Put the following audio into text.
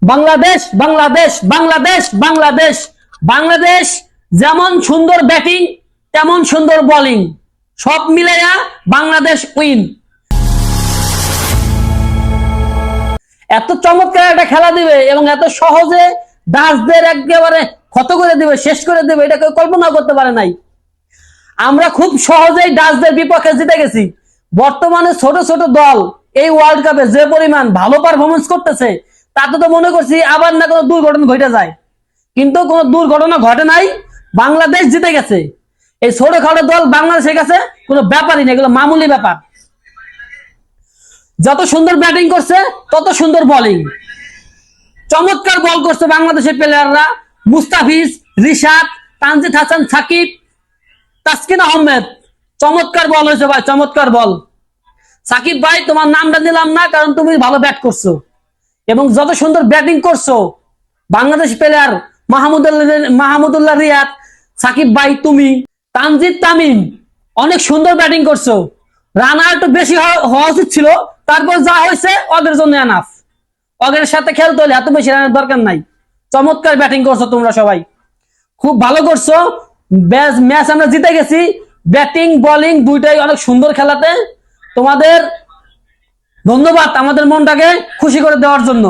বাংলাদেশ বাংলাদেশ বাংলাদেশ বাংলাদেশ বাংলাদেশ যেমন সুন্দর ব্যাটিং তেমন সুন্দর বোলিং, সব মিলাইয়া বাংলাদেশ উইন। এত চমৎকার একটা খেলা দিবে এবং এত সহজে ডাচদের একেবারে ক্ষত করে দিবে, শেষ করে দিবে, এটা কেউ কল্পনা করতে পারে নাই। আমরা খুব সহজেই ডাচদের বিপক্ষে জিতে গেছি। বর্তমানে ছোট ছোট দল এই ওয়ার্ল্ড কাপে যে পরিমাণ ভালো পারফরমেন্স করতেছে, তাতে তো মনে করছি আবার না কোনো দুর্ঘটনা ঘটে যায়, কিন্তু কোনো দুর্ঘটনা ঘটে নাই। বাংলাদেশ জিতে গেছে। এই ছোটখাটো দল বাংলাদেশের কাছে কোনো ব্যাপারই না, এগুলো মামুলি ব্যাপার। যত সুন্দর ব্যাটিং করছে তত সুন্দর বোলিং, চমৎকার বল করছে বাংলাদেশের প্লেয়াররা। মুস্তাফিজ, রিশাদ, তানজিদ হাসান, সাকিব, তাসকিন আহমেদ, চমৎকার বল হয়েছে ভাই, চমৎকার বল। সাকিব ভাই, তোমার নামটা নিলাম না কারণ তুমি ভালো ব্যাট করছো এবং যত সুন্দর ব্যাটিং করছো বাংলাদেশ প্লেয়ার মাহমুদুল্লাহ রিয়াদ, সাকিব ভাই, তুমি, তানজিদ তামিম অনেক সুন্দর ব্যাটিং করছো। রান একটু বেশি হওয়া উচিত ছিল, তারপর যা হয়েছে ওদের জন্য এনাফ। ওদের সাথে খেলতে হলে এত বেশি রানের দরকার নাই। চমৎকার ব্যাটিং করছো তোমরা সবাই, খুব ভালো করছো। ম্যাচ আমরা জিতে গেছি। ব্যাটিং বোলিং দুইটাই অনেক সুন্দর খেলাতে। তোমাদের ধন্যবাদ আমাদের মনটাকে খুশি করে দেওয়ার জন্য।